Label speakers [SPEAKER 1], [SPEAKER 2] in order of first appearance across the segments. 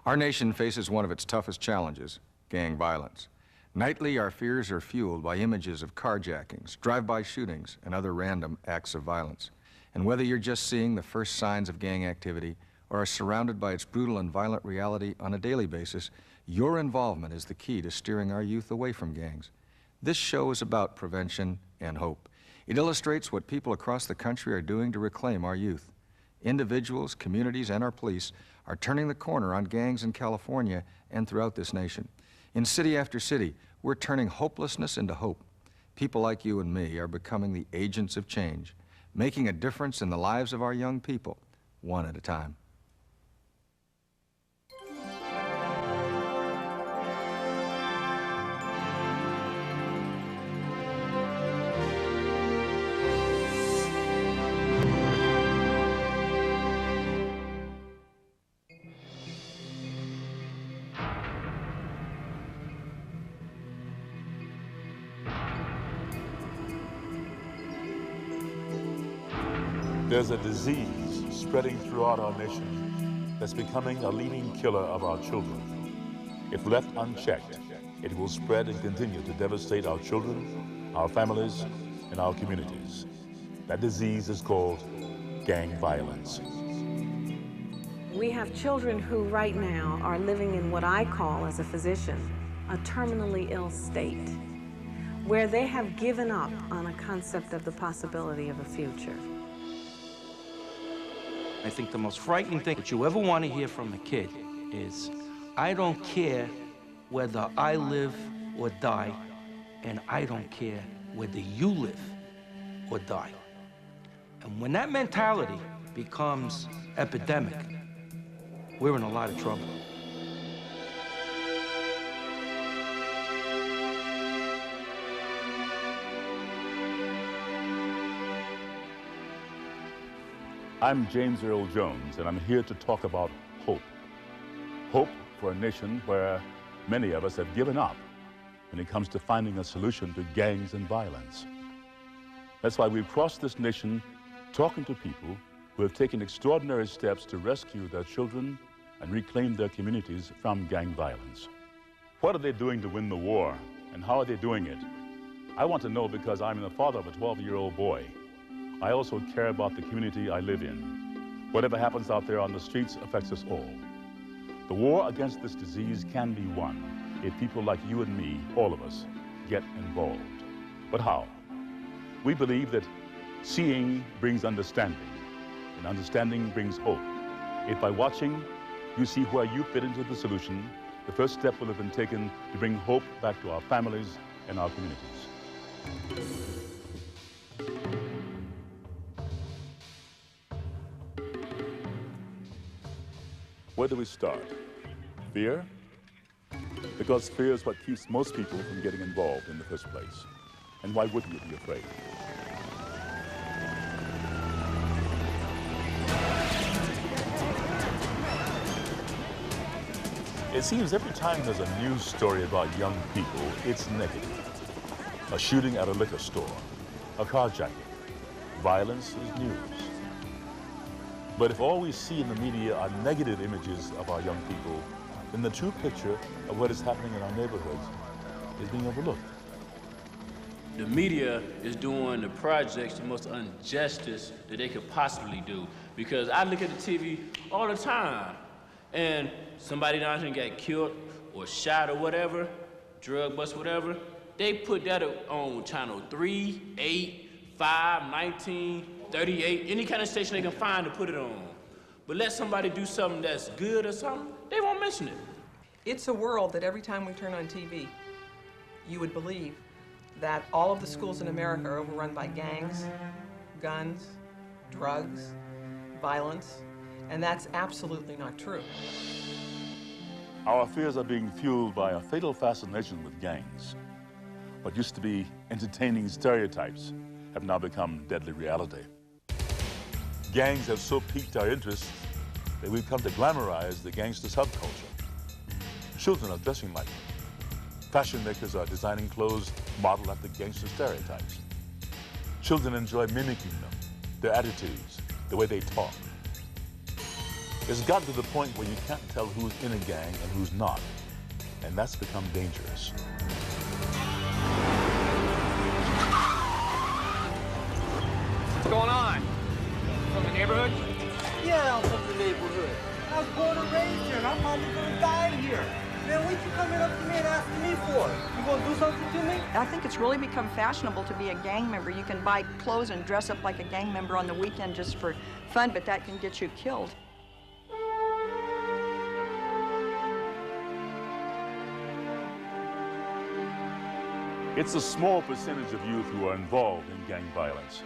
[SPEAKER 1] Our nation faces one of its toughest challenges, gang violence. Nightly, our fears are fueled by images of carjackings, drive-by shootings, and other random acts of violence. And whether you're just seeing the first signs of gang activity or are surrounded by its brutal and violent reality on a daily basis, your involvement is the key to steering our youth away from gangs. This show is about prevention and hope. It illustrates what people across the country are doing to reclaim our youth. Individuals, communities, and our police are turning the corner on gangs in California and throughout this nation. In city after city, we're turning hopelessness into hope. People like you and me are becoming the agents of change, making a difference in the lives of our young people, one at a time.
[SPEAKER 2] There's a disease spreading throughout our nation that's becoming a leading killer of our children. If left unchecked, it will spread and continue to devastate our children, our families, and our communities. That disease is called gang violence.
[SPEAKER 3] We have children who right now are living in what I call, as a physician, a terminally ill state, where they have given up on a concept of the possibility of a future.
[SPEAKER 4] I think the most frightening thing that you ever want to hear from a kid is, I don't care whether I live or die, and I don't care whether you live or die. And when that mentality becomes epidemic, we're in a lot of trouble.
[SPEAKER 2] I'm James Earl Jones, and I'm here to talk about hope. Hope for a nation where many of us have given up when it comes to finding a solution to gangs and violence. That's why we've crossed this nation talking to people who have taken extraordinary steps to rescue their children and reclaim their communities from gang violence. What are they doing to win the war, and how are they doing it? I want to know because I'm the father of a 12-year-old boy. I also care about the community I live in. Whatever happens out there on the streets affects us all. The war against this disease can be won if people like you and me, all of us, get involved. But how? We believe that seeing brings understanding, and understanding brings hope. If by watching, you see where you fit into the solution, the first step will have been taken to bring hope back to our families and our communities. Where do we start? Fear? Because fear is what keeps most people from getting involved in the first place. And why wouldn't you be afraid? It seems every time there's a news story about young people, it's negative. A shooting at a liquor store, a carjacking. Violence is news. But if all we see in the media are negative images of our young people, then the true picture of what is happening in our neighborhoods is being overlooked.
[SPEAKER 5] The media is doing the projects the most injustice that they could possibly do. Because I look at the TV all the time, and somebody down here got killed or shot or whatever, drug bust, whatever, they put that on channel 3, 8, 5, 19, 38, any kind of station they can find to put it on. But let somebody do something that's good or something, they won't mention it.
[SPEAKER 6] It's a world that every time we turn on TV, you would believe that all of the schools in America are overrun by gangs, guns, drugs, violence, and that's absolutely not true.
[SPEAKER 2] Our fears are being fueled by a fatal fascination with gangs. What used to be entertaining stereotypes have now become deadly reality. Gangs have so piqued our interest that we've come to glamorize the gangster subculture. Children are dressing like them. Fashion makers are designing clothes modeled after gangster stereotypes. Children enjoy mimicking them, their attitudes, the way they talk. It's gotten to the point where you can't tell who's in a gang and who's not, and that's become dangerous.
[SPEAKER 7] What's going on? From the neighborhood?
[SPEAKER 8] Yeah, I'm from the neighborhood. I was born and raised here, and I'm probably gonna die here. Man, what you coming up to me and asking me for? You gonna do something to me?
[SPEAKER 9] I think it's really become fashionable to be a gang member. You can buy clothes and dress up like a gang member on the weekend just for fun, but that can get you killed.
[SPEAKER 2] It's a small percentage of youth who are involved in gang violence.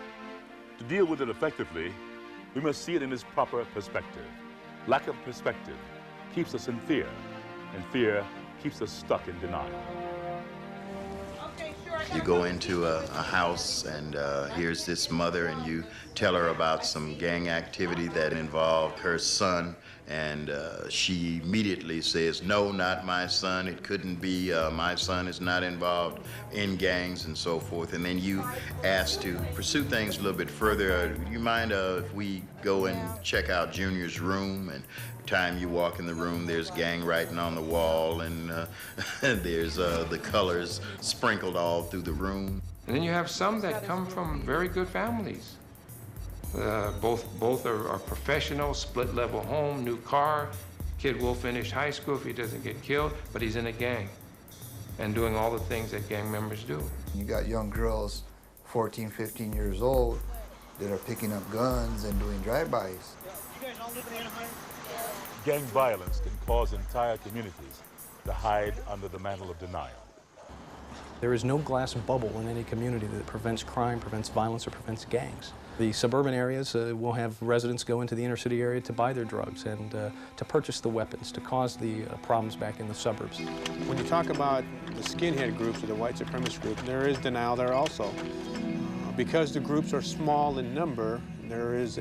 [SPEAKER 2] To deal with it effectively, we must see it in its proper perspective. Lack of perspective keeps us in fear, and fear keeps us stuck in denial.
[SPEAKER 10] You go into a house and here's this mother, and you tell her about some gang activity that involved her son, and she immediately says, no, not my son, it couldn't be, my son is not involved in gangs and so forth. And then you ask to pursue things a little bit further. You mind if we go and check out Junior's room? And time you walk in the room, there's gang writing on the wall, and there's the colors sprinkled all through the room.
[SPEAKER 11] And then you have some that come from very good families. Both are professional, split-level home, new car. Kid will finish high school if he doesn't get killed, but he's in a gang and doing all the things that gang members do.
[SPEAKER 12] You got young girls, 14, 15 years old, that are picking up guns and doing drive-bys.
[SPEAKER 2] Gang violence can cause entire communities to hide under the mantle of denial.
[SPEAKER 13] There is no glass bubble in any community that prevents crime, prevents violence, or prevents gangs. The suburban areas will have residents go into the inner city area to buy their drugs and to purchase the weapons, to cause the problems back in the suburbs.
[SPEAKER 14] When you talk about the skinhead groups or the white supremacist group, there is denial there also. Because the groups are small in number, there is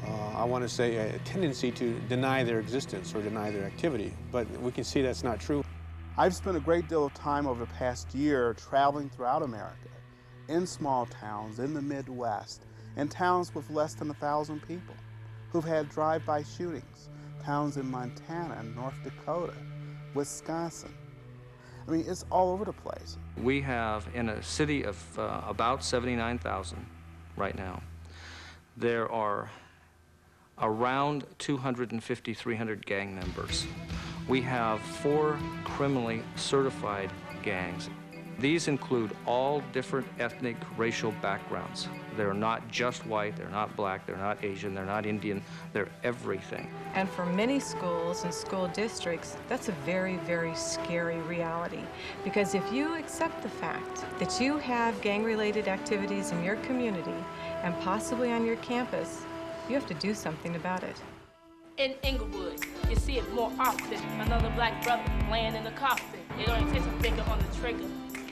[SPEAKER 14] I want to say, a tendency to deny their existence or deny their activity, but we can see that's not true.
[SPEAKER 15] I've spent a great deal of time over the past year traveling throughout America, in small towns, in the Midwest, in towns with less than 1,000 people, who've had drive-by shootings, towns in Montana and North Dakota, Wisconsin. I mean, it's all over the place.
[SPEAKER 16] We have, in a city of about 79,000 right now, there are around 250, 300 gang members. We have 4 criminally certified gangs. These include all different ethnic, racial backgrounds. They're not just white, they're not black, they're not Asian, they're not Indian, they're everything.
[SPEAKER 17] And for many schools and school districts, that's a very, very scary reality. Because if you accept the fact that you have gang-related activities in your community and possibly on your campus, you have to do something about it.
[SPEAKER 18] In Inglewood, you see it more often. Another black brother laying in the coffin. It only takes a finger on the trigger.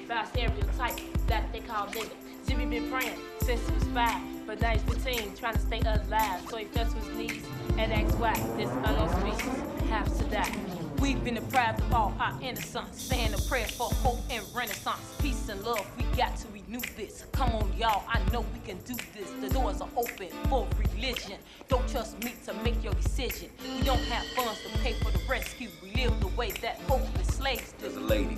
[SPEAKER 18] Fast stereotype that they call nigga. Jimmy been praying since he was 5, but now he's 15, trying to stay alive. So he fell to his knees and asked why this unknown species has to die. We've been deprived of all our innocence, saying a prayer for hope and renaissance. Peace and love, we got to renew this. Come on, y'all, I know we can do this. The doors are open for religion. Don't trust me to make your decision. We don't have funds to pay for the rescue. We live the way that hopeless slaves do.
[SPEAKER 19] There's a lady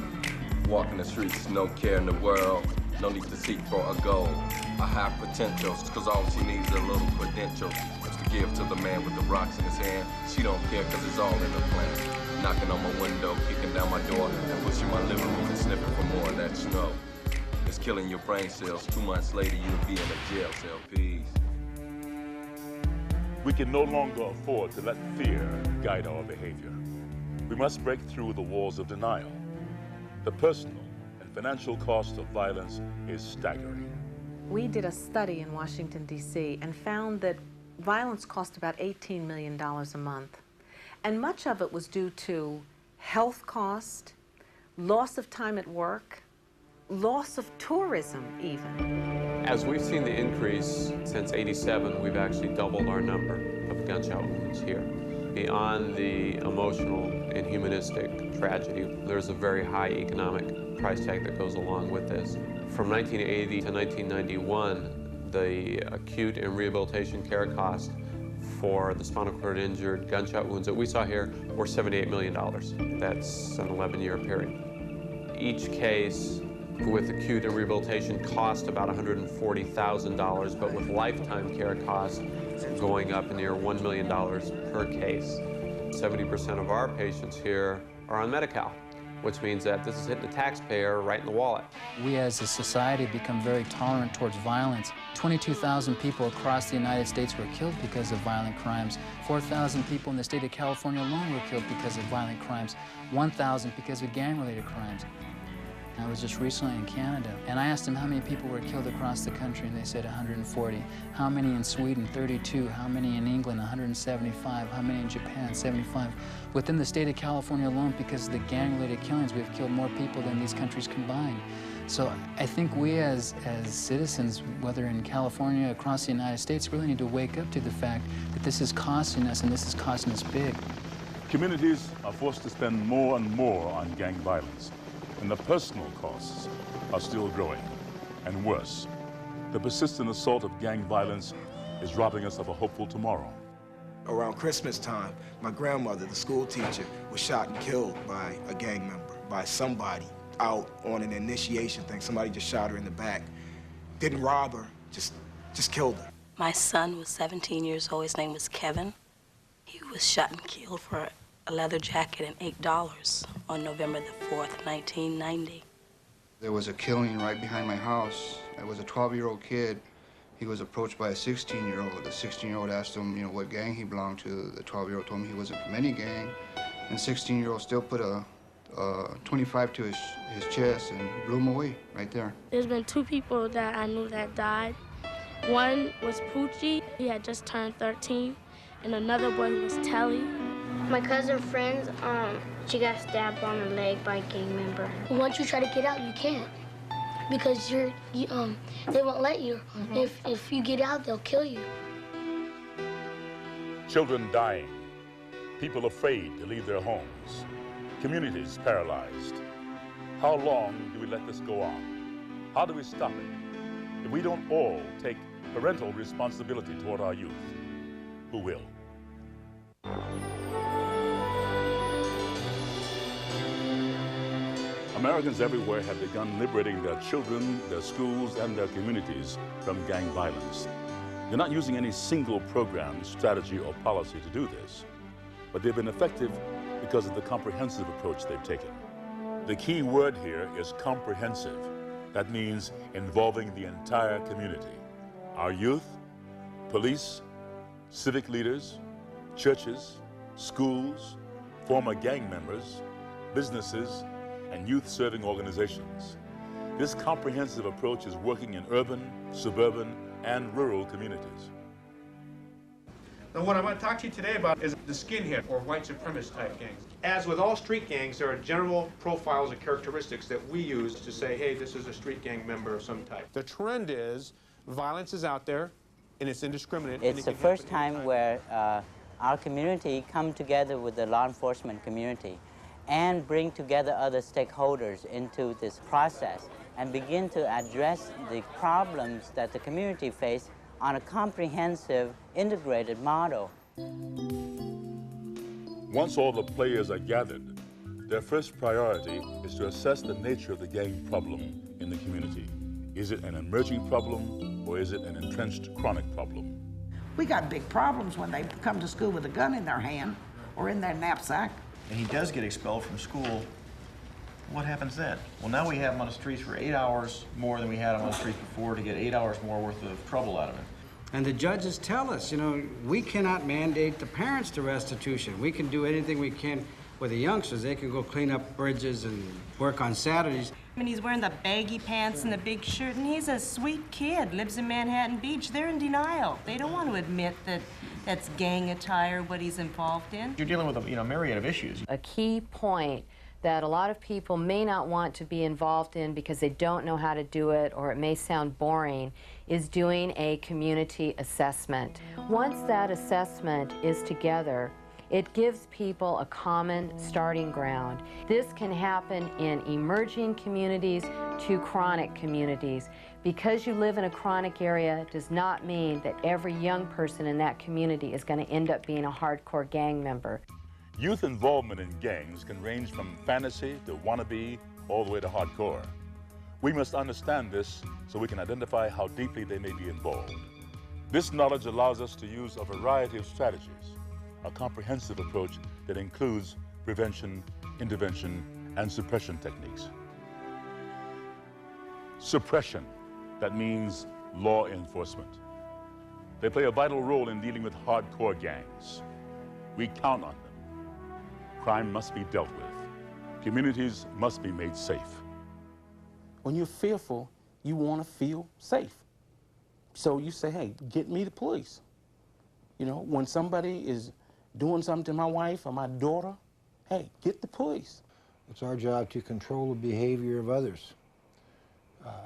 [SPEAKER 19] walking the streets, no care in the world. No need to seek for a goal. A high potential, cause all she needs is a little credential. Just to give to the man with the rocks in his hand. She don't care cause it's all in the plan. Knocking on my window, kicking down my door, and pushing my living room and sniffing for more of that snow. It's killing your brain cells. 2 months later, you'll be in a jail cell. Peace.
[SPEAKER 2] We can no longer afford to let fear guide our behavior. We must break through the walls of denial. The personal and financial cost of violence is staggering.
[SPEAKER 3] We did a study in Washington, D.C. and found that violence cost about $18 million a month. And much of it was due to health cost, loss of time at work, loss of tourism even.
[SPEAKER 20] As we've seen the increase since '87, we've actually doubled our number of gunshot wounds here. Beyond the emotional and humanistic tragedy, there's a very high economic price tag that goes along with this. From 1980 to 1991, the acute and rehabilitation care cost for the spinal cord injured gunshot wounds that we saw here were $78 million. That's an 11-year period. Each case with acute and rehabilitation cost about $140,000, but with lifetime care costs going up near $1 million per case. 70% of our patients here are on Medi-Cal, which means that this is hitting the taxpayer right in the wallet.
[SPEAKER 21] We as a society become very tolerant towards violence. 22,000 people across the United States were killed because of violent crimes. 4,000 people in the state of California alone were killed because of violent crimes. 1,000 because of gang-related crimes. I was just recently in Canada, and I asked them how many people were killed across the country, and they said 140. How many in Sweden? 32. How many in England? 175. How many in Japan? 75. Within the state of California alone, because of the gang-related killings, we've killed more people than these countries combined. So I think we as citizens, whether in California, across the United States, really need to wake up to the fact that this is costing us, and this is costing us big.
[SPEAKER 2] Communities are forced to spend more and more on gang violence, and the personal costs are still growing. And worse, the persistent assault of gang violence is robbing us of a hopeful tomorrow.
[SPEAKER 22] Around Christmas time, my grandmother, the school teacher, was shot and killed by a gang member, by somebody out on an initiation thing. Somebody just shot her in the back. Didn't rob her, just killed her.
[SPEAKER 23] My son was 17 years old. His name was Kevin. He was shot and killed for a leather jacket and $8 on November the 4th, 1990.
[SPEAKER 12] There was a killing right behind my house. I was a 12-year-old kid. He was approached by a 16-year-old. The 16-year-old asked him, what gang he belonged to. The 12-year-old told him he wasn't from any gang. And the 16-year-old still put a 25 to his chest and blew him away right there.
[SPEAKER 24] There's been two people that I knew that died. One was Poochie. He had just turned 13. And another boy who was Telly.
[SPEAKER 25] My cousin friends, she got stabbed on her leg by a gang member. Once you try to get out, you can't. Because they won't let you. If you get out, they'll kill you.
[SPEAKER 2] Children dying, people afraid to leave their homes, communities paralyzed. How long do we let this go on? How do we stop it? If we don't all take parental responsibility toward our youth, who will? Americans everywhere have begun liberating their children, their schools, and their communities from gang violence. They're not using any single program, strategy, or policy to do this, but they've been effective because of the comprehensive approach they've taken. The key word here is comprehensive. That means involving the entire community. Our youth, police, civic leaders, churches, schools, former gang members, businesses, and youth-serving organizations. This comprehensive approach is working in urban, suburban, and rural communities.
[SPEAKER 14] Now, what I want to talk to you today about is the skinhead or white supremacist type gangs. As with all street gangs, there are general profiles and characteristics that we use to say, hey, this is a street gang member of some type. The trend is violence is out there, and it's indiscriminate.
[SPEAKER 26] It's the first time where our community come together with the law enforcement community and bring together other stakeholders into this process and begin to address the problems that the community face on a comprehensive, integrated model.
[SPEAKER 2] Once all the players are gathered, their first priority is to assess the nature of the gang problem in the community. Is it an emerging problem, or is it an entrenched chronic problem?
[SPEAKER 27] We got big problems when they come to school with a gun in their hand or in their knapsack.
[SPEAKER 28] And he does get expelled from school. What happens then? Well, now we have him on the streets for 8 hours more than we had him on the streets before to get 8 hours more worth of trouble out of him.
[SPEAKER 29] And the judges tell us, we cannot mandate the parents to restitution. We can do anything we can with the youngsters. They can go clean up bridges and work on Saturdays.
[SPEAKER 30] I mean, he's wearing the baggy pants and the big shirt, and he's a sweet kid, lives in Manhattan Beach. They're in denial. They don't want to admit that that's gang attire, what he's involved in.
[SPEAKER 28] You're dealing with a myriad of issues.
[SPEAKER 31] A key point that a lot of people may not want to be involved in because they don't know how to do it, or it may sound boring, is doing a community assessment. Once that assessment is together, It gives people a common starting ground. This can happen in emerging communities to chronic communities. Because you live in a chronic area does not mean that every young person in that community is going to end up being a hardcore gang member.
[SPEAKER 2] Youth involvement in gangs can range from fantasy to wannabe all the way to hardcore. We must understand this so we can identify how deeply they may be involved. This knowledge allows us to use a variety of strategies, a comprehensive approach that includes prevention, intervention, and suppression techniques. Suppression, that means law enforcement. They play a vital role in dealing with hardcore gangs. We count on them. Crime must be dealt with. Communities must be made safe.
[SPEAKER 1] When you're fearful, you want to feel safe. So you say, hey, get me the police. You know, when somebody is doing something to my wife or my daughter, hey, get the police.
[SPEAKER 4] It's our job to control the behavior of others,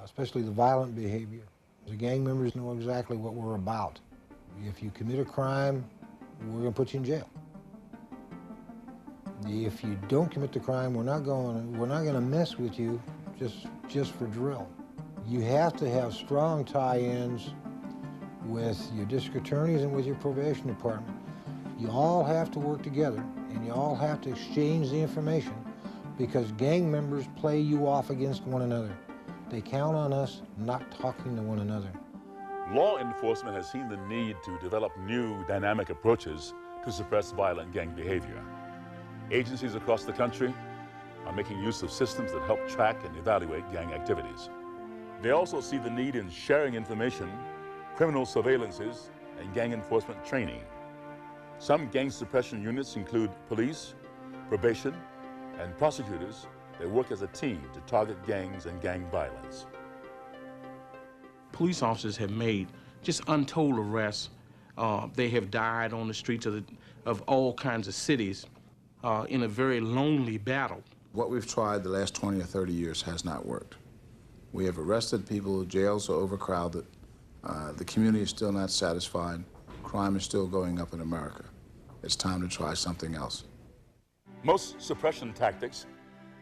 [SPEAKER 4] especially the violent behavior. The gang members know exactly what we're about. If you commit a crime, we're going to put you in jail. If you don't commit the crime, we're not going to mess with you just for drill. You have to have strong tie-ins with your district attorneys and with your probation department. You all have to work together, and you all have to exchange the information, because gang members play you off against one another. They count on us not talking to one another.
[SPEAKER 2] Law enforcement has seen the need to develop new dynamic approaches to suppress violent gang behavior. Agencies across the country are making use of systems that help track and evaluate gang activities. They also see the need in sharing information, criminal surveillances, and gang enforcement training. Some gang suppression units include police, probation, and prosecutors that work as a team to target gangs and gang violence.
[SPEAKER 5] Police officers have made just untold arrests. They have died on the streets of all kinds of cities in a very lonely battle.
[SPEAKER 6] What we've tried the last 20 or 30 years has not worked. We have arrested people, jails are overcrowded, the community is still not satisfied, crime is still going up in America. It's time to try something else.
[SPEAKER 2] Most suppression tactics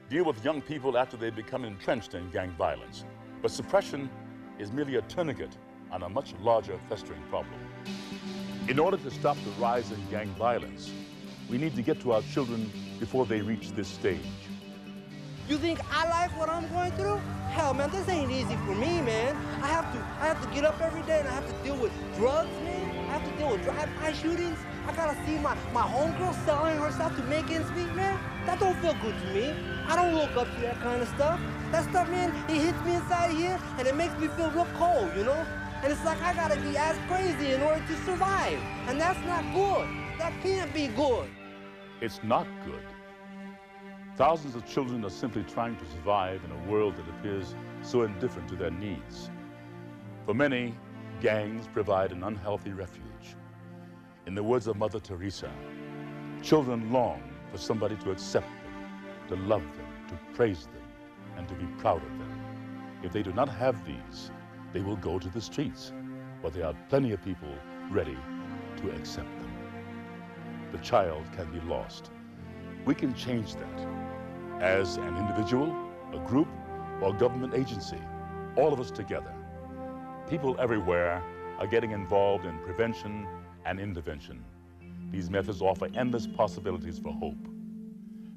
[SPEAKER 2] deal with young people after they become entrenched in gang violence. But suppression is merely a tourniquet on a much larger festering problem. In order to stop the rise in gang violence, we need to get to our children before they reach this stage.
[SPEAKER 7] You think I like what I'm going through? Hell, man, this ain't easy for me, man. I have to get up every day and I have to deal with drugs, man. I have to deal with drive-by shootings. I gotta see my homegirl selling herself to make ends meet, man. That don't feel good to me. I don't look up to that kind of stuff. That stuff, man, it hits me inside here and it makes me feel real cold, you know? And it's like I gotta be as crazy in order to survive. And that's not good. That can't be good.
[SPEAKER 2] It's not good. Thousands of children are simply trying to survive in a world that appears so indifferent to their needs. For many, gangs provide an unhealthy refuge. In the words of Mother Teresa, children long for somebody to accept them, to love them, to praise them, and to be proud of them. If they do not have these, they will go to the streets, where there are plenty of people ready to accept them. The child can be lost. We can change that. As an individual, a group, or government agency, all of us together. People everywhere are getting involved in prevention and intervention. These methods offer endless possibilities for hope.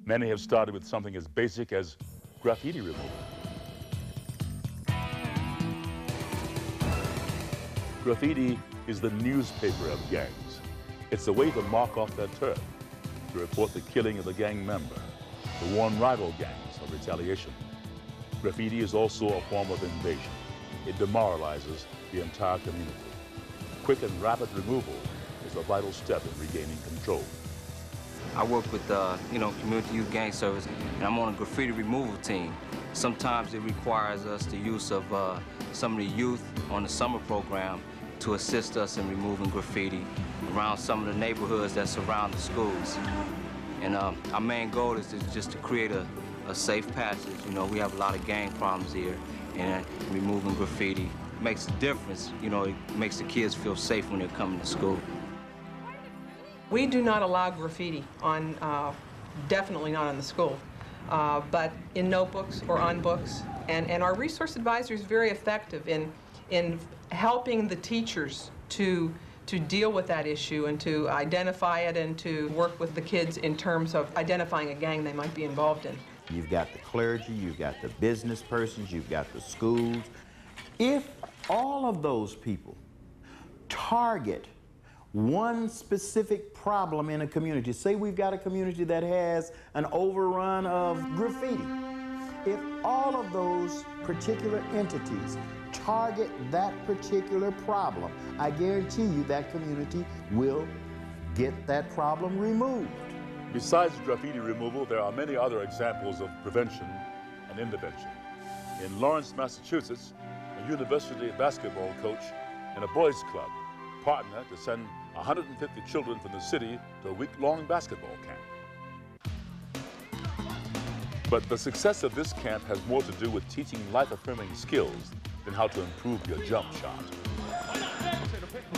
[SPEAKER 2] Many have started with something as basic as graffiti removal. Graffiti is the newspaper of gangs. It's a way to mark off their turf, to report the killing of a gang member, to warn rival gangs of retaliation. Graffiti is also a form of invasion. It demoralizes the entire community. Quick and rapid removal is a vital step in regaining control.
[SPEAKER 16] I work with, Community Youth Gang Service, and I'm on a graffiti removal team. Sometimes it requires us the use of some of the youth on the summer program to assist us in removing graffiti around some of the neighborhoods that surround the schools. And our main goal is just to create a safe passage. You know, we have a lot of gang problems here, and removing graffiti makes a difference. You know, it makes the kids feel safe when they're coming to school.
[SPEAKER 3] We do not allow graffiti on, definitely not on the school, but in notebooks or on books. And our resource advisor is very effective in helping the teachers to deal with that issue and to identify it and to work with the kids in terms of identifying a gang they might be involved in.
[SPEAKER 8] You've got the clergy, you've got the business persons, you've got the schools. If all of those people target one specific problem in a community, say we've got a community that has an overrun of graffiti, if all of those particular entities target that particular problem, I guarantee you that community will get that problem removed.
[SPEAKER 2] Besides graffiti removal, there are many other examples of prevention and intervention. In Lawrence, Massachusetts, a university basketball coach and a boys' club partner to send 150 children from the city to a week-long basketball camp. But the success of this camp has more to do with teaching life-affirming skills than how to improve your jump shot.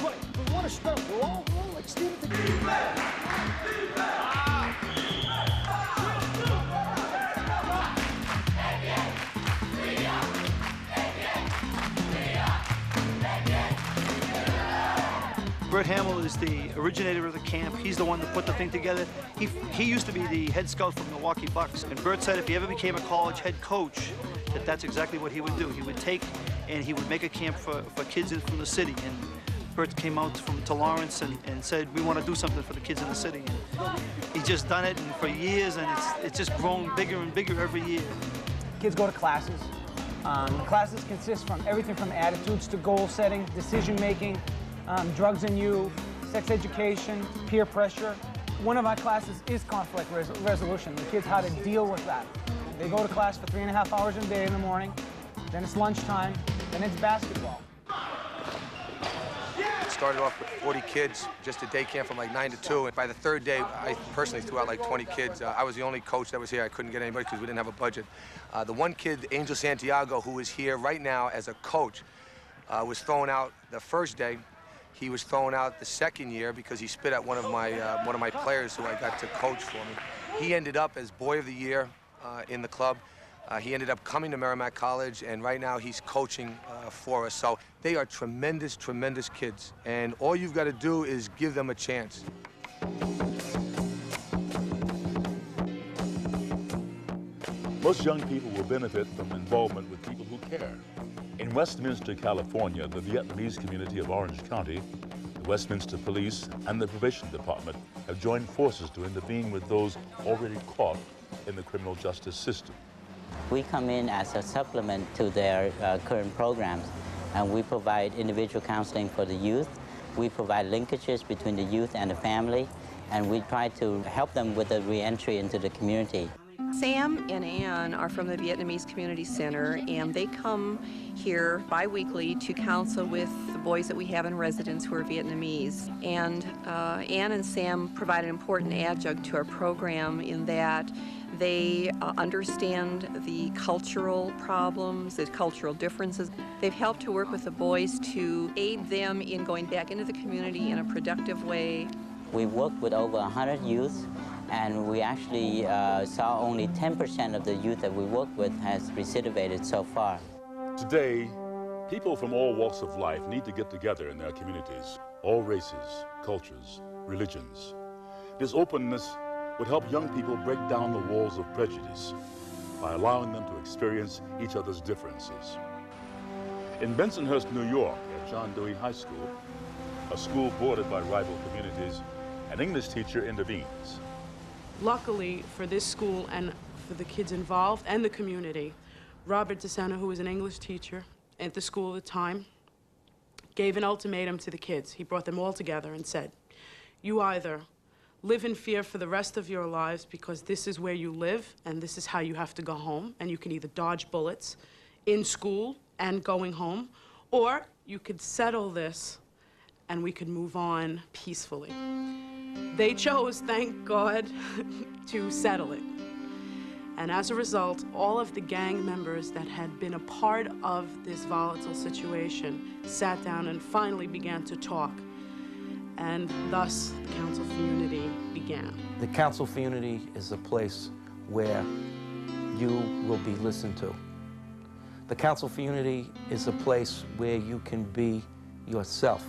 [SPEAKER 9] Right, we want to start. We're all like Steven
[SPEAKER 10] Bert Hamill is the originator of the camp. He's the one that put the thing together. He used to be the head scout for the Milwaukee Bucks, and Bert said if he ever became a college head coach, that's exactly what he would do. He would take and he would make a camp for kids in from the city. And Bert came out to Lawrence and said, we want to do something for the kids in the city. And he's just done it for years, and it's just grown bigger and bigger every year.
[SPEAKER 11] Kids go to classes. Classes consist from everything from attitudes to goal setting, decision making, drugs and youth, sex education, peer pressure. One of my classes is conflict resolution. The kids how to deal with that. They go to class for 3.5 hours a day in the morning, then it's lunchtime, then it's basketball.
[SPEAKER 13] It started off with 40 kids, just a day camp from like 9 to 2. And by the third day, I personally threw out like 20 kids. I was the only coach that was here. I couldn't get anybody because we didn't have a budget. The one kid, Angel Santiago, who is here right now as a coach, was thrown out the first day. He was thrown out the second year because he spit at one of my players who I got to coach for me. He ended up as Boy of the Year in the club. He ended up coming to Merrimack College, and right now he's coaching for us. So they are tremendous, tremendous kids, and all you've got to do is give them a chance.
[SPEAKER 2] Most young people will benefit from involvement with people who care. In Westminster, California, the Vietnamese community of Orange County, the Westminster Police, and the Probation Department have joined forces to intervene with those already caught in the criminal justice system.
[SPEAKER 26] We come in as a supplement to their current programs, and we provide individual counseling for the youth. We provide linkages between the youth and the family, and we try to help them with the re-entry into the community.
[SPEAKER 15] Sam and Ann are from the Vietnamese Community Center, and they come here bi-weekly to counsel with the boys that we have in residence who are Vietnamese. And Ann and Sam provide an important adjunct to our program in that they understand the cultural problems, the cultural differences. They've helped to work with the boys to aid them in going back into the community in a productive way.
[SPEAKER 26] We've worked with over 100 youth, and we actually saw only 10% of the youth that we worked with has recidivated so far.
[SPEAKER 2] Today, people from all walks of life need to get together in their communities, all races, cultures, religions. This openness would help young people break down the walls of prejudice by allowing them to experience each other's differences. In Bensonhurst, New York, at John Dewey High School, a school bordered by rival communities, an English teacher intervenes.
[SPEAKER 17] Luckily for this school and for the kids involved and the community, Robert DeSena, who was an English teacher at the school at the time, gave an ultimatum to the kids. He brought them all together and said, you either live in fear for the rest of your lives because this is where you live and this is how you have to go home, and you can either dodge bullets in school and going home, or you could settle this and we could move on peacefully. They chose, thank God, to settle it. And as a result, all of the gang members that had been a part of this volatile situation sat down and finally began to talk. and thus the Council for Unity began.
[SPEAKER 12] The Council for Unity is a place where you will be listened to. The Council for Unity is a place where you can be yourself.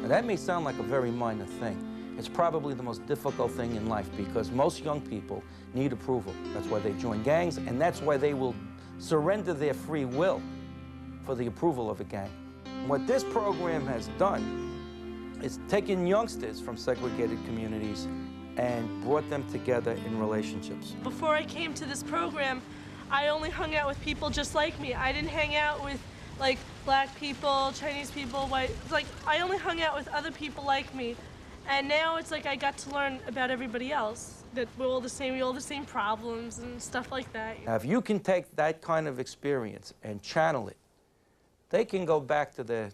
[SPEAKER 12] Now, that may sound like a very minor thing. It's probably the most difficult thing in life because most young people need approval. That's why they join gangs, and that's why they will surrender their free will for the approval of a gang. What this program has done is taken youngsters from segregated communities and brought them together in relationships.
[SPEAKER 14] Before I came to this program, I only hung out with people just like me. I didn't hang out with like black people, Chinese people, white. Like I only hung out with other people like me. And now it's like I got to learn about everybody else, that we're all the same, we all the same problems and stuff like that.
[SPEAKER 12] Now, if you can take that kind of experience and channel it, they can go back to the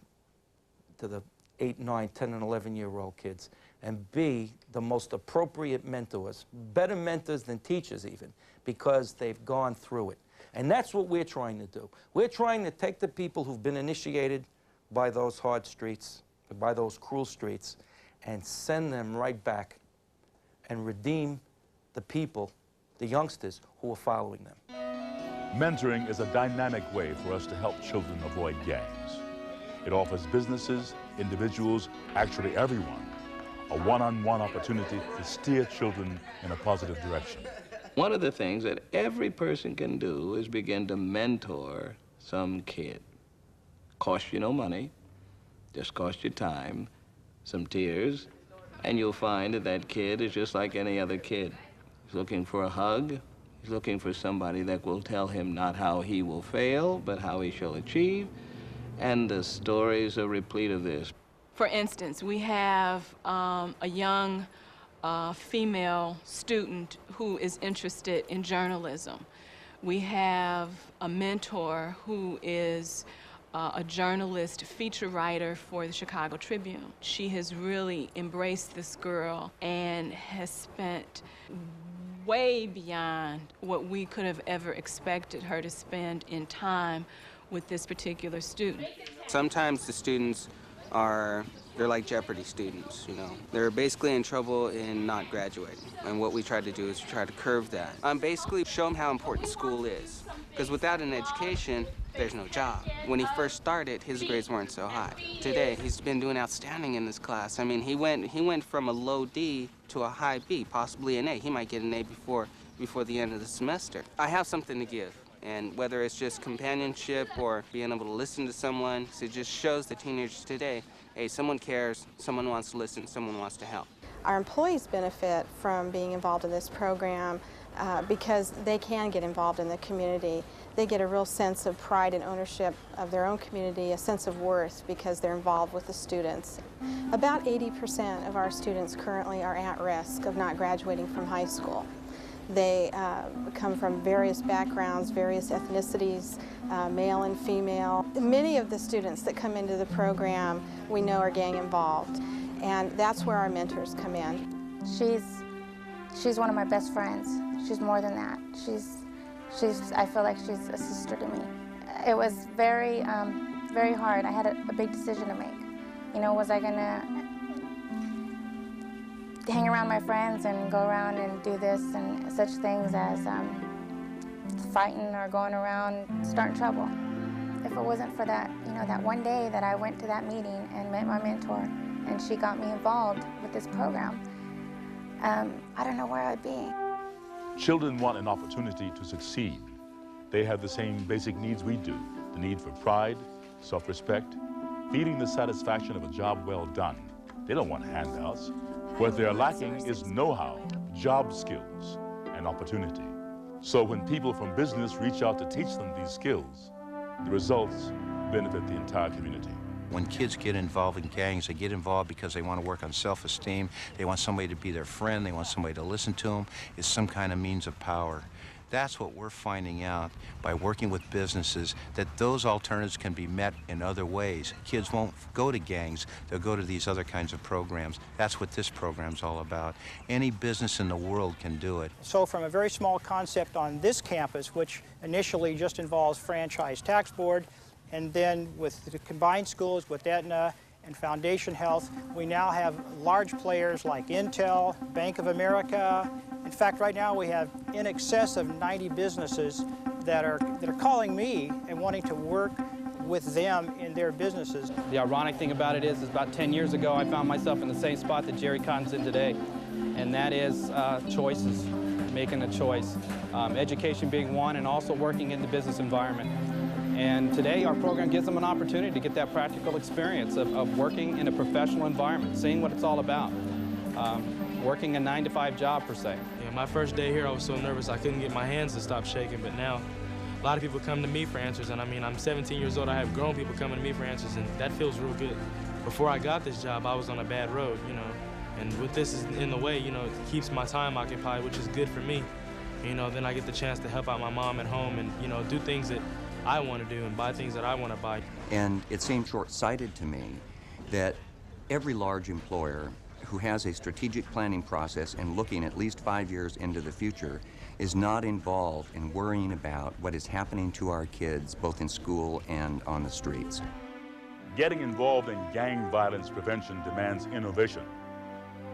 [SPEAKER 12] 8, 9, 10, and 11-year-old kids and be the most appropriate mentors, better mentors than teachers even, because they've gone through it. And that's what we're trying to do. We're trying to take the people who've been initiated by those hard streets, by those cruel streets, and send them right back and redeem the people, the youngsters who are following them.
[SPEAKER 2] Mentoring is a dynamic way for us to help children avoid gangs. It offers businesses, individuals, actually everyone, a one-on-one opportunity to steer children in a positive direction.
[SPEAKER 16] One of the things that every person can do is begin to mentor some kid. Cost you no money, just cost you time, some tears, and you'll find that that kid is just like any other kid. He's looking for a hug. He's looking for somebody that will tell him not how he will fail, but how he shall achieve. And the stories are replete of this.
[SPEAKER 18] For instance, we have a young female student who is interested in journalism. We have a mentor who is a journalist, feature writer for the Chicago Tribune. She has really embraced this girl and has spent way beyond what we could have ever expected her to spend in time with this particular student.
[SPEAKER 19] Sometimes the students they're like Jeopardy students, you know. They're basically in trouble in not graduating. And what we try to do is try to curve that. Basically show them how important school is. Because without an education, there's no job. When he first started, his grades weren't so high. Today, he's been doing outstanding in this class. I mean, he went from a low D to a high B, possibly an A. He might get an A before the end of the semester. I have something to give. And whether it's just companionship or being able to listen to someone, it just shows the teenagers today, hey, someone cares, someone wants to listen, someone wants to help.
[SPEAKER 20] Our employees benefit from being involved in this program because they can get involved in the community. They get a real sense of pride and ownership of their own community, a sense of worth because they're involved with the students. About 80% of our students currently are at risk of not graduating from high school. They come from various backgrounds, various ethnicities, male and female. Many of the students that come into the program we know are gang involved, and that's where our mentors come in.
[SPEAKER 21] She's one of my best friends. She's more than that. I feel like she's a sister to me. It was very hard. I had a big decision to make. You know, was I gonna hang around my friends and go around and do this and such things as fighting or going around starting trouble? If it wasn't for that, you know, that one day that I went to that meeting and met my mentor and she got me involved with this program, I don't know where I'd be.
[SPEAKER 2] Children want an opportunity to succeed. They have the same basic needs we do, the need for pride, self-respect, feeling the satisfaction of a job well done. They don't want handouts. What they're lacking is know-how, job skills, and opportunity. So when people from business reach out to teach them these skills, the results benefit the entire community.
[SPEAKER 8] When kids get involved in gangs, they get involved because they want to work on self-esteem. They want somebody to be their friend. They want somebody to listen to them. It's some kind of means of power. That's what we're finding out by working with businesses, that those alternatives can be met in other ways. Kids won't go to gangs. They'll go to these other kinds of programs. That's what this program's all about. Any business in the world can do it.
[SPEAKER 22] So from a very small concept on this campus, which initially just involves franchise tax board, and then with the combined schools with Aetna and Foundation Health. We now have large players like Intel, Bank of America. In fact, right now we have in excess of 90 businesses that are calling me and wanting to work with them in their businesses.
[SPEAKER 1] The ironic thing about it is about 10 years ago, I found myself in the same spot that Jerry Cotton's in today, and that is choices, making a choice. Education being one, and also working in the business environment. And today, our program gives them an opportunity to get that practical experience of working in a professional environment, seeing what it's all about, working a 9-to-5 job, per se.
[SPEAKER 4] Yeah, my first day here, I was so nervous I couldn't get my hands to stop shaking, but now, a lot of people come to me for answers, and I mean, I'm 17 years old, I have grown people coming to me for answers, and that feels real good. Before I got this job, I was on a bad road, you know, and with this in the way, you know, it keeps my time occupied, which is good for me. You know, then I get the chance to help out my mom at home and, you know, do things that I want to do and buy things that I want to buy.
[SPEAKER 5] And it seemed short-sighted to me that every large employer who has a strategic planning process and looking at least 5 years into the future is not involved in worrying about what is happening to our kids, both in school and on the streets.
[SPEAKER 2] Getting involved in gang violence prevention demands innovation.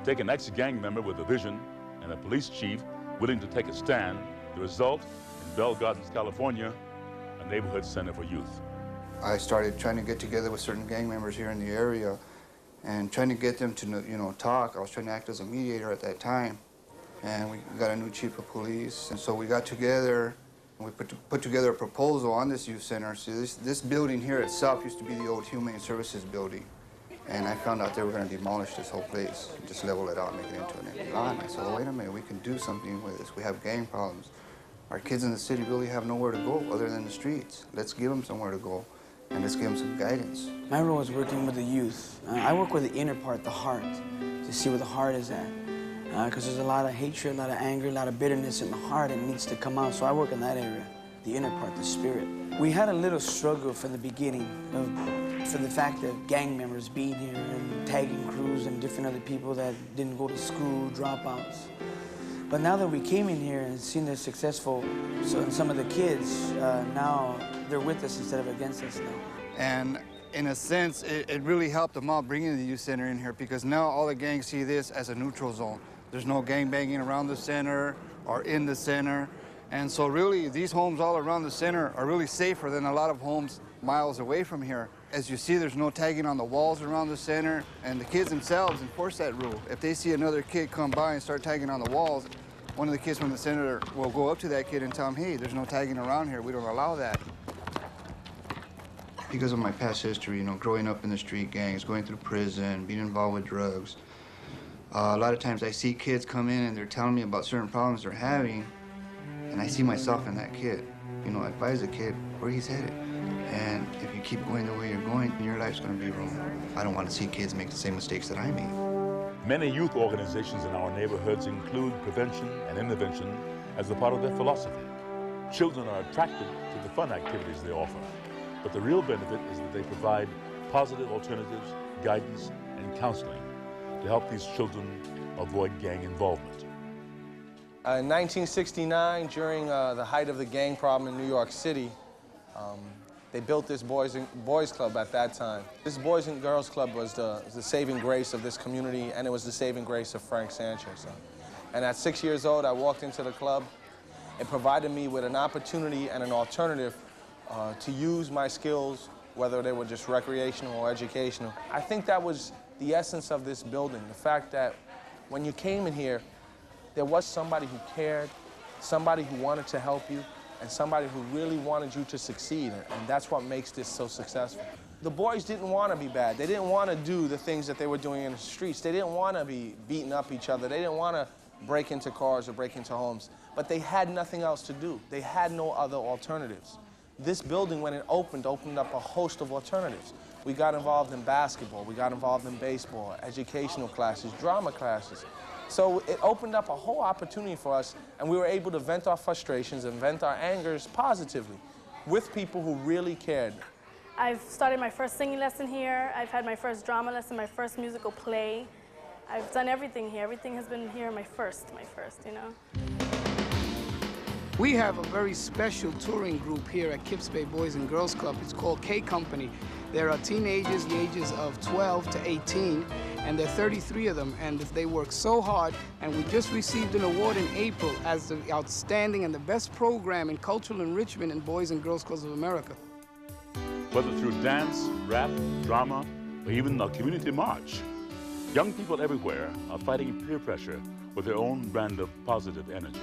[SPEAKER 2] Take an ex-gang member with a vision and a police chief willing to take a stand. The result, in Bell Gardens, California, a neighborhood center for youth.
[SPEAKER 23] I started trying to get together with certain gang members here in the area and trying to get them to, you know, talk. I was trying to act as a mediator at that time. And we got a new chief of police. And so we got together and we put together a proposal on this youth center. See, this building here itself used to be the old Humane Services building. And I found out they were going to demolish this whole place, just level it out and make it into an empty lot. And I said, well, wait a minute, we can do something with this. We have gang problems. Our kids in the city really have nowhere to go other than the streets. Let's give them somewhere to go, and let's give them some guidance.
[SPEAKER 24] My role is working with the youth. I work with the inner part, the heart, to see where the heart is at. Because there's a lot of hatred, a lot of anger, a lot of bitterness in the heart. It needs to come out, so I work in that area, the inner part, the spirit. We had a little struggle from the beginning for the fact of gang members being here and tagging crews and different other people that didn't go to school, dropouts. But now that we came in here and seen the successful, some of the kids, now they're with us instead of against us now.
[SPEAKER 23] And in a sense, it really helped them out bringing the youth center in here because now all the gangs see this as a neutral zone. There's no gang banging around the center or in the center. And so really, these homes all around the center are really safer than a lot of homes miles away from here. As you see, there's no tagging on the walls around the center, and the kids themselves enforce that rule. If they see another kid come by and start tagging on the walls, one of the kids from the center will go up to that kid and tell him, hey, there's no tagging around here, we don't allow that. Because of my past history, you know, growing up in the street gangs, going through prison, being involved with drugs, a lot of times I see kids come in and they're telling me about certain problems they're having, and I see myself in that kid. You know, I advise a kid where he's headed. And if you keep going the way you're going, your life's going to be ruined. I don't want to see kids make the same mistakes that I made.
[SPEAKER 2] Many youth organizations in our neighborhoods include prevention and intervention as a part of their philosophy. Children are attracted to the fun activities they offer, but the real benefit is that they provide positive alternatives, guidance, and counseling to help these children avoid gang involvement.
[SPEAKER 13] In 1969, during the height of the gang problem in New York City, they built this boys club at that time. This Boys and Girls Club was the saving grace of this community, and it was the saving grace of Frank Sanchez. And at 6 years old, I walked into the club. It provided me with an opportunity and an alternative to use my skills, whether they were just recreational or educational. I think that was the essence of this building, the fact that when you came in here, there was somebody who cared, somebody who wanted to help you, and somebody who really wanted you to succeed, and that's what makes this so successful. The boys didn't want to be bad. They didn't want to do the things that they were doing in the streets. They didn't want to be beating up each other. They didn't want to break into cars or break into homes, but they had nothing else to do. They had no other alternatives. This building, when it opened up a host of alternatives. We got involved in basketball, we got involved in baseball, educational classes, drama classes. So it opened up a whole opportunity for us, and we were able to vent our frustrations and vent our angers positively with people who really cared.
[SPEAKER 14] I've started my first singing lesson here. I've had my first drama lesson, my first musical play. I've done everything here. Everything has been here my first, you know.
[SPEAKER 25] We have a very special touring group here at Kips Bay Boys and Girls Club. It's called K Company.
[SPEAKER 24] They're teenagers, the ages of 12 to 18, and there are 33 of them, and they work so hard, and we just received an award in April as the outstanding and the best program in cultural enrichment in Boys and Girls Clubs of America.
[SPEAKER 2] Whether through dance, rap, drama, or even a community march, young people everywhere are fighting peer pressure with their own brand of positive energy.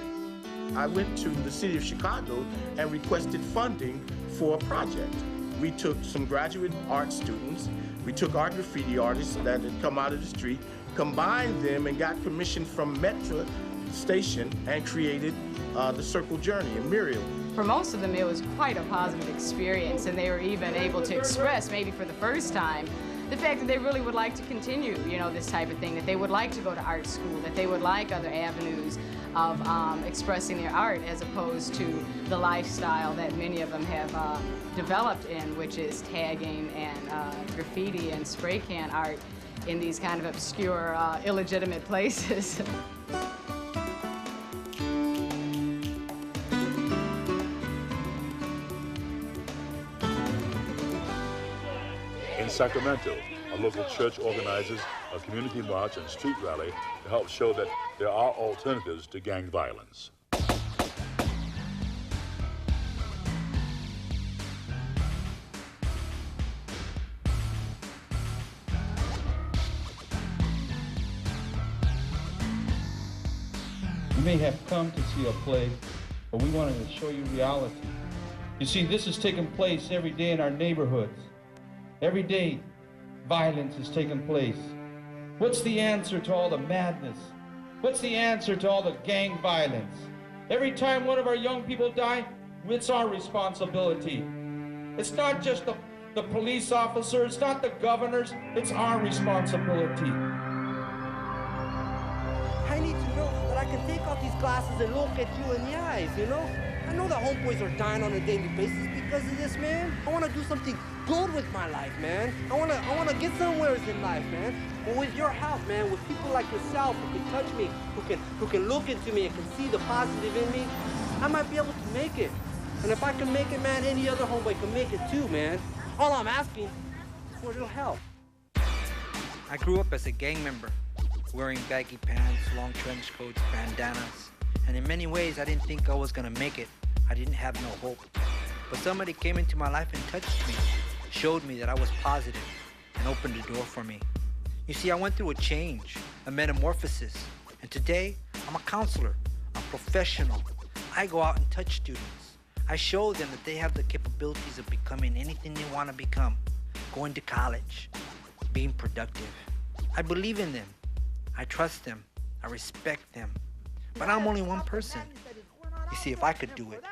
[SPEAKER 3] I went to the city of Chicago and requested funding for a project. We took some graduate art students, we took art graffiti artists that had come out of the street, combined them and got permission from Metro Station and created the Circle Journey in Muriel.
[SPEAKER 6] For most of them, it was quite a positive experience, and they were even able to express, maybe for the first time, the fact that they really would like to continue, you know, this type of thing, that they would like to go to art school, that they would like other avenues of expressing their art, as opposed to the lifestyle that many of them have developed in, which is tagging and graffiti and spray can art in these kind of obscure, illegitimate places.
[SPEAKER 2] In Sacramento, a local church organizes a community march and street rally to help show that there are alternatives to gang violence.
[SPEAKER 7] You may have come to see a play, but we wanted to show you reality. You see, this is taking place every day in our neighborhoods. Every day, violence is taking place. What's the answer to all the madness? What's the answer to all the gang violence? Every time one of our young people die, it's our responsibility. It's not just the police officer, it's not the governors, it's our responsibility.
[SPEAKER 9] I need to know that I can take off these glasses and look at you in the eyes, you know? I know the homeboys are dying on a daily basis because of this, man. I want to do something good with my life, man. I want to get somewhere in life, man. But with your help, man, with people like yourself who can touch me, who can look into me and can see the positive in me, I might be able to make it. And if I can make it, man, any other homeboy can make it too, man. All I'm asking is for a little help.
[SPEAKER 10] I grew up as a gang member, wearing baggy pants, long trench coats, bandanas. And in many ways, I didn't think I was gonna make it. I didn't have no hope. But somebody came into my life and touched me, showed me that I was positive, and opened the door for me. You see, I went through a change, a metamorphosis. And today, I'm a counselor, a professional. I go out and touch students. I show them that they have the capabilities of becoming anything they want to become, going to college, being productive. I believe in them. I trust them. I respect them. But I'm only one person. You see, if I could do it,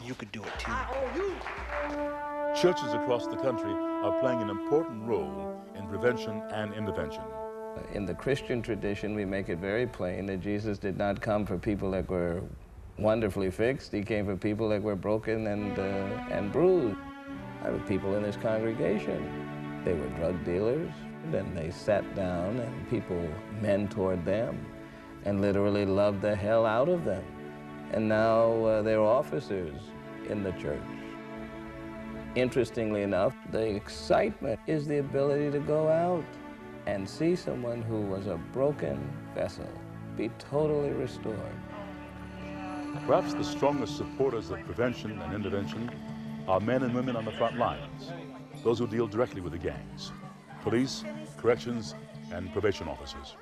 [SPEAKER 10] you could do it too.
[SPEAKER 2] Churches across the country are playing an important role in prevention and intervention.
[SPEAKER 25] In the Christian tradition, we make it very plain that Jesus did not come for people that were wonderfully fixed. He came for people that were broken and bruised. I have people in this congregation. They were drug dealers, and they sat down and people mentored them and literally loved the hell out of them. And now they're officers in the church. Interestingly enough, the excitement is the ability to go out and see someone who was a broken vessel be totally restored.
[SPEAKER 2] Perhaps the strongest supporters of prevention and intervention are men and women on the front lines, those who deal directly with the gangs, police, corrections, and probation officers.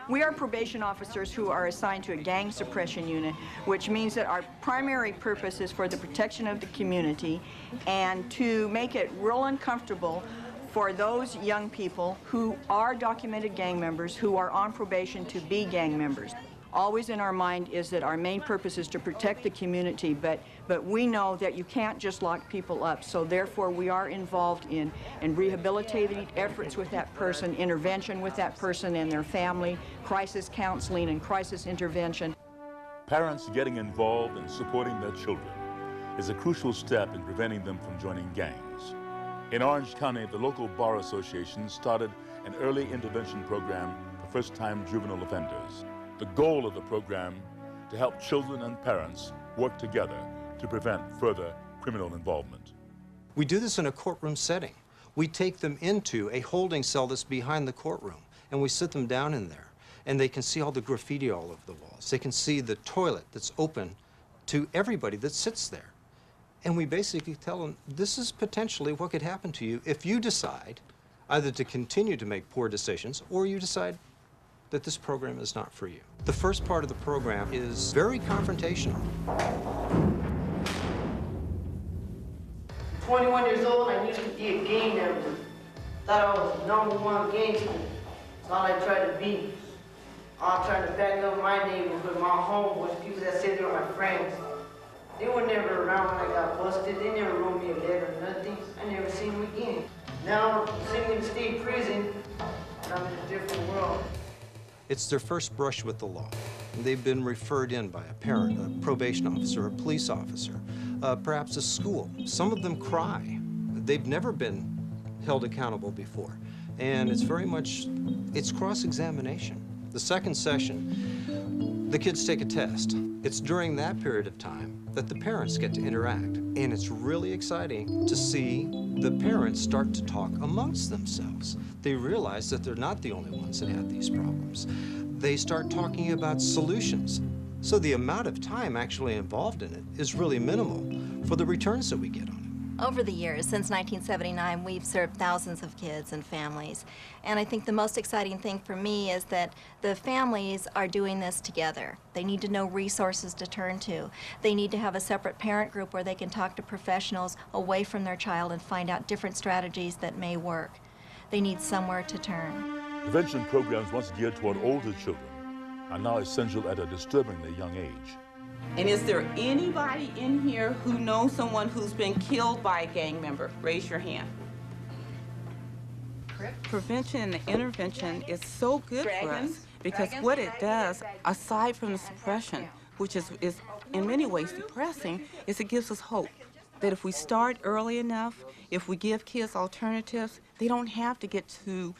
[SPEAKER 27] We are probation officers who are assigned to a gang suppression unit, which means that our primary purpose is for the protection of the community and to make it real uncomfortable for those young people who are documented gang members who are on probation to be gang members. Always in our mind is that our main purpose is to protect the community, but we know that you can't just lock people up, so therefore we are involved in rehabilitating efforts with that person, intervention with that person and their family, crisis counseling and crisis intervention.
[SPEAKER 2] Parents getting involved in supporting their children is a crucial step in preventing them from joining gangs. In Orange County, the local bar association started an early intervention program for first-time juvenile offenders. The goal of the program to help children and parents work together to prevent further criminal involvement.
[SPEAKER 28] We do this in a courtroom setting
[SPEAKER 11] we take them into a holding cell that's behind the courtroom, and we sit them down in there, and they can see all the graffiti all over the walls. They can see the toilet that's open to everybody that sits there. And we basically tell them, this is potentially what could happen to you if you decide either to continue to make poor decisions or you decide that this program is not for you. The first part of the program is very confrontational.
[SPEAKER 12] 21 years old, I used to be a gang member. Thought I was #1 gangster. That's all I tried to be. I'm trying to back up my neighborhood, my homeboys, people that said they were my friends. They were never around when I got busted. They never wrote me a letter or nothing. I never seen them again. Now I'm sitting in state prison, and I'm in a different world.
[SPEAKER 11] It's their first brush with the law. They've been referred in by a parent, a probation officer, a police officer, perhaps a school. Some of them cry. They've never been held accountable before. And it's very much, it's cross-examination. The second session, the kids take a test. It's during that period of time that the parents get to interact. And it's really exciting to see the parents start to talk amongst themselves. They realize that they're not the only ones that have these problems. They start talking about solutions. So the amount of time actually involved in it is really minimal for the returns that we get on it.
[SPEAKER 15] Over the years, since 1979, we've served thousands of kids and families. And I think the most exciting thing for me is that the families are doing this together. They need to know resources to turn to. They need to have a separate parent group where they can talk to professionals away from their child and find out different strategies that may work. They need somewhere to turn.
[SPEAKER 2] Prevention programs once geared toward older children are now essential at a disturbingly young age.
[SPEAKER 16] And is there anybody in here who knows someone who's been killed by a gang member? Raise your hand. Prevention and intervention is so good for us because what it does, aside from the suppression, which is in many ways depressing, is it gives us hope that if we start early enough, if we give kids alternatives, they don't have to get to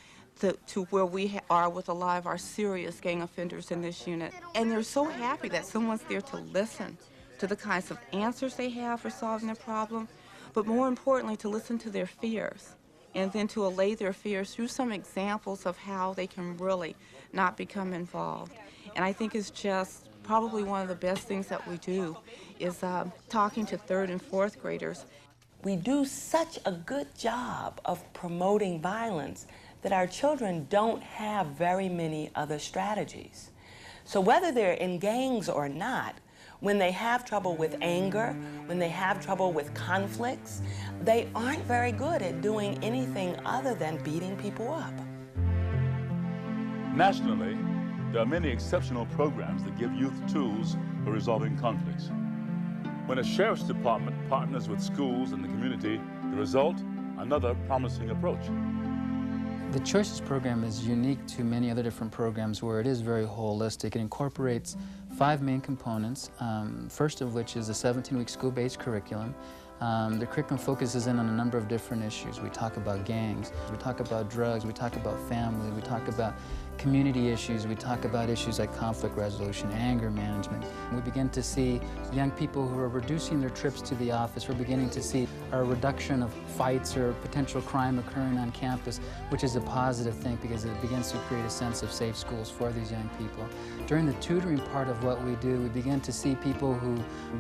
[SPEAKER 16] where we are with a lot of our serious gang offenders in this unit. And they're so happy that someone's there to listen to the kinds of answers they have for solving their problem, but more importantly, to listen to their fears, and then to allay their fears through some examples of how they can really not become involved. And I think it's just probably one of the best things that we do is talking to 3rd and 4th graders.
[SPEAKER 17] We do such a good job of promoting violence that our children don't have very many other strategies. So whether they're in gangs or not, when they have trouble with anger, when they have trouble with conflicts, they aren't very good at doing anything other than beating people up.
[SPEAKER 2] Nationally, there are many exceptional programs that give youth tools for resolving conflicts. When a sheriff's department partners with schools and the community, the result, another promising approach.
[SPEAKER 18] The Choices program is unique to many other different programs where it is very holistic. It incorporates 5 main components, first of which is a 17-week school-based curriculum. The curriculum focuses in on a number of different issues. We talk about gangs, we talk about drugs, we talk about family, we talk about community issues, we talk about issues like conflict resolution, anger management. We begin to see young people who are reducing their trips to the office. We're beginning to see a reduction of fights or potential crime occurring on campus, which is a positive thing because it begins to create a sense of safe schools for these young people. During the tutoring part of what we do, we begin to see people who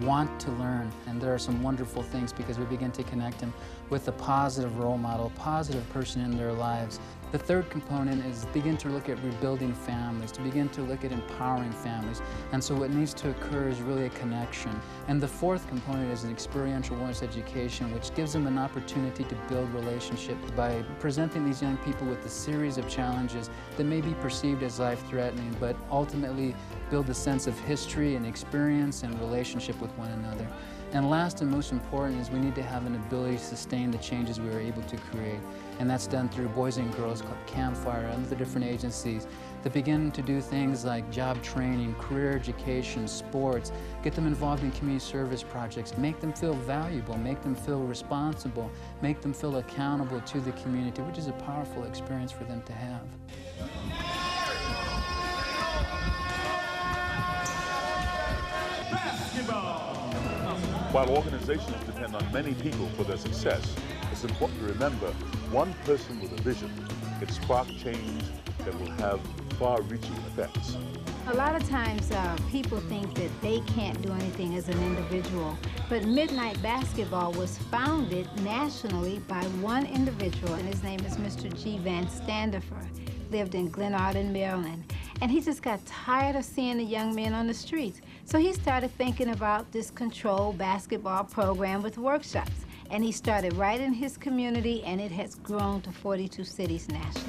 [SPEAKER 18] want to learn, and there are some wonderful things because we begin to connect them with a positive role model, a positive person in their lives. The third component is begin to look at rebuilding families, to begin to look at empowering families. And so what needs to occur is really a connection. And the fourth component is an experiential wellness education, which gives them an opportunity to build relationships by presenting these young people with a series of challenges that may be perceived as life-threatening, but ultimately build a sense of history and experience and relationship with one another. And last and most important is we need to have an ability to sustain the changes we are able to create. And that's done through Boys and Girls Club, Campfire, and other different agencies that begin to do things like job training, career education, sports, get them involved in community service projects, make them feel valuable, make them feel responsible, make them feel accountable to the community, which is a powerful experience for them to have.
[SPEAKER 2] While organizations depend on many people for their success, It's important to remember one person with a vision can spark change that will have far-reaching effects.
[SPEAKER 1] A lot of times people think that they can't do anything as an individual, but Midnight Basketball was founded nationally by one individual, and his name is Mr. G. Van Standifer. Lived in Glen Arden, Maryland, and he just got tired of seeing the young men on the streets. So he started thinking about this controlled basketball program with workshops, and he started right in his community, and it has grown to 42 cities nationally.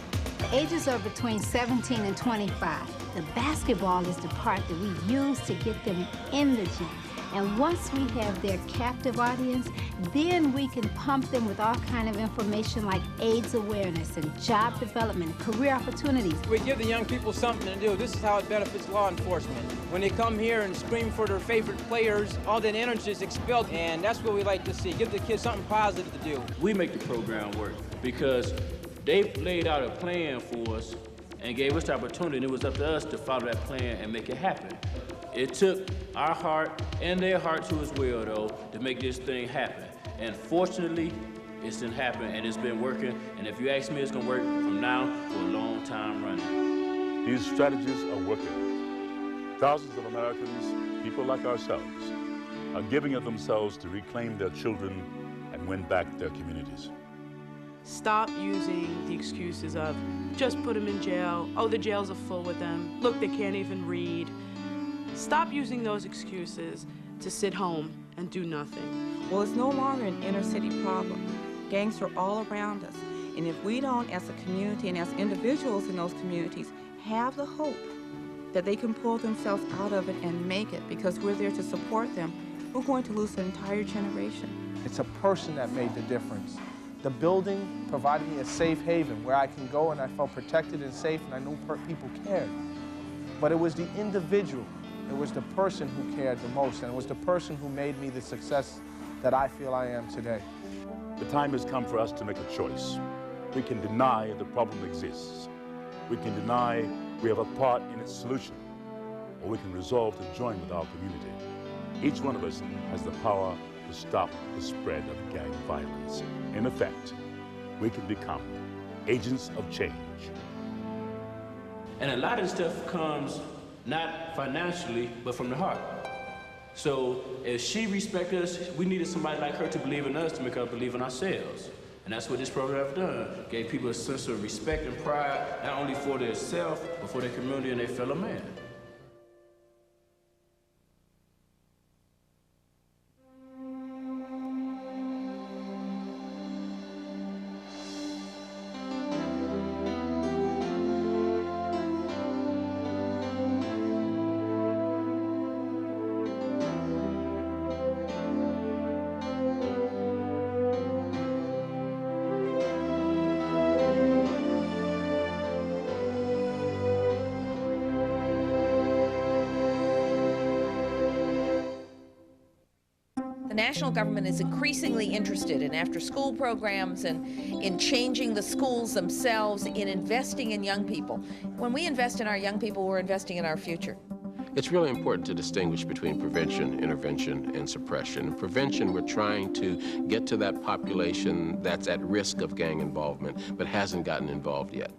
[SPEAKER 1] Ages are between 17 and 25. The basketball is the part that we use to get them in the gym. And once we have their captive audience, then we can pump them with all kind of information like AIDS awareness and job development, career opportunities.
[SPEAKER 24] We give the young people something to do. This is how it benefits law enforcement. When they come here and scream for their favorite players, all that energy is expelled, and that's what we like to see. Give the kids something positive to do.
[SPEAKER 8] We make the program work because they laid out a plan for us and gave us the opportunity, and it was up to us to follow that plan and make it happen. It took our heart and their heart too as well, though, to make this thing happen. And fortunately, it's been happening and it's been working. And if you ask me, it's gonna work from now to a long time running.
[SPEAKER 2] These strategies are working. Thousands of Americans, people like ourselves, are giving of themselves to reclaim their children and win back their communities.
[SPEAKER 19] Stop using the excuses of just put them in jail. Oh, the jails are full with them. Look, they can't even read. Stop using those excuses to sit home and do nothing.
[SPEAKER 16] Well, it's no longer an inner city problem. Gangs are all around us. And if we don't, as a community and as individuals in those communities, have the hope that they can pull themselves out of it and make it because we're there to support them, we're going to lose an entire generation.
[SPEAKER 20] It's a person that made the difference. The building provided me a safe haven where I can go and I felt protected and safe and I knew people cared. But it was the individual. It was the person who cared the most, and it was the person who made me the success that I feel I am today.
[SPEAKER 2] The time has come for us to make a choice. We can deny the problem exists. We can deny we have a part in its solution, or we can resolve to join with our community. Each one of us has the power to stop the spread of gang violence. In effect, we can become agents of change.
[SPEAKER 8] And a lot of stuff comes not financially, but from the heart. So if she respects us, we needed somebody like her to believe in us, to make us believe in ourselves. And that's what this program has done. Gave people a sense of respect and pride, not only for themselves, but for their community and their fellow man.
[SPEAKER 21] The national government is increasingly interested in after-school programs and in changing the schools themselves, in investing in young people. When we invest in our young people, we're investing in our future.
[SPEAKER 22] It's really important to distinguish between prevention, intervention, and suppression. Prevention, we're trying to get to that population that's at risk of gang involvement but hasn't gotten involved yet.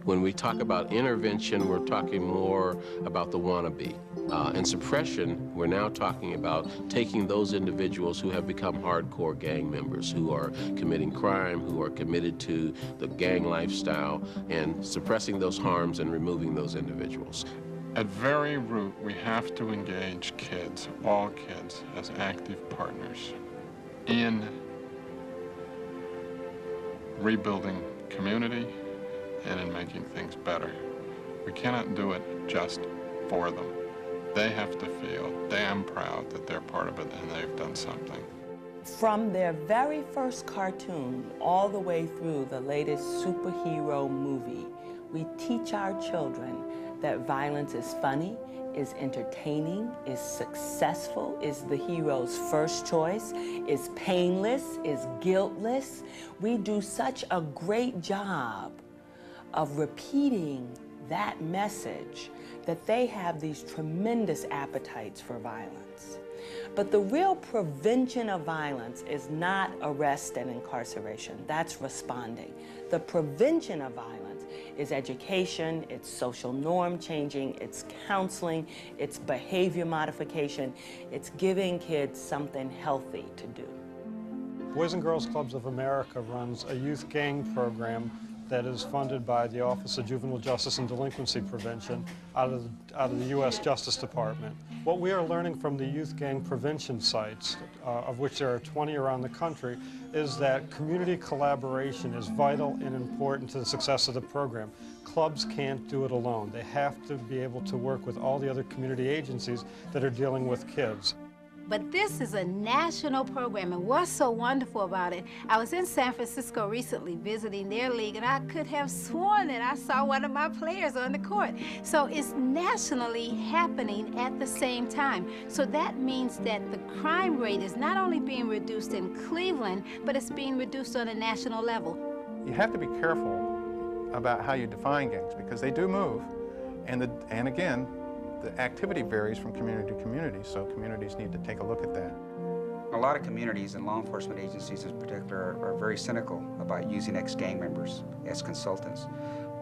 [SPEAKER 22] When we talk about intervention, we're talking more about the wannabe. In suppression, we're now talking about taking those individuals who have become hardcore gang members, who are committing crime, who are committed to the gang lifestyle, and suppressing those harms and removing those individuals.
[SPEAKER 26] At very root, we have to engage kids, all kids, as active partners in rebuilding community and in making things better. We cannot do it just for them. They have to feel damn proud that they're part of it and they've done something.
[SPEAKER 17] From their very first cartoon all the way through the latest superhero movie, we teach our children that violence is funny, is entertaining, is successful, is the hero's first choice, is painless, is guiltless. We do such a great job of repeating that message that they have these tremendous appetites for violence. But the real prevention of violence is not arrest and incarceration. That's responding. The prevention of violence is education, it's social norm changing, it's counseling, it's behavior modification, it's giving kids something healthy to do.
[SPEAKER 3] Boys and Girls Clubs of America runs a youth gang program that is funded by the Office of Juvenile Justice and Delinquency Prevention out of the U.S. Justice Department. What we are learning from the youth gang prevention sites, of which there are 20 around the country, is that community collaboration is vital and important to the success of the program. Clubs can't do it alone. They have to be able to work with all the other community agencies that are dealing with kids.
[SPEAKER 1] But this is a national program, and what's so wonderful about it, I was in San Francisco recently visiting their league, and I could have sworn that I saw one of my players on the court. So it's nationally happening at the same time. So that means that the crime rate is not only being reduced in Cleveland, but it's being reduced on a national level.
[SPEAKER 4] You have to be careful about how you define gangs, because they do move, and again, the activity varies from community to community, so communities need to take a look at that.
[SPEAKER 5] A lot of communities and law enforcement agencies in particular are very cynical about using ex-gang members as consultants.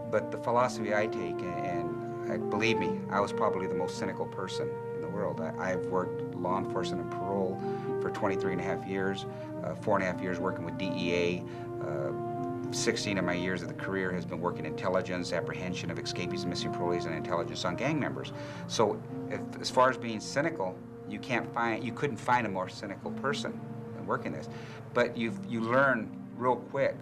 [SPEAKER 5] But the philosophy I take, and believe me, I was probably the most cynical person in the world. I've worked law enforcement and parole for 23.5 years, 4.5 years working with DEA, 16 of my years of the career has been working intelligence, apprehension of escapees and missing parolees, and intelligence on gang members. So as far as being cynical, you couldn't find a more cynical person than working this. But you learn real quick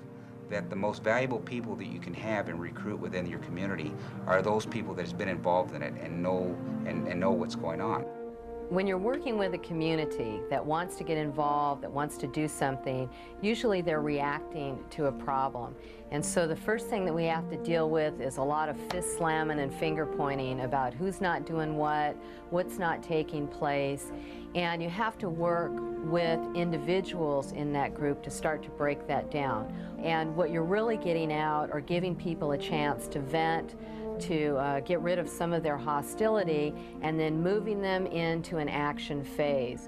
[SPEAKER 5] that the most valuable people that you can have and recruit within your community are those people that has been involved in it and know what's going on.
[SPEAKER 6] When you're working with a community that wants to get involved, that wants to do something, usually they're reacting to a problem. And so the first thing that we have to deal with is a lot of fist slamming and finger pointing about who's not doing what's not taking place. And you have to work with individuals in that group to start to break that down. And what you're really getting out are giving people a chance to vent, to get rid of some of their hostility, and then moving them into an action phase.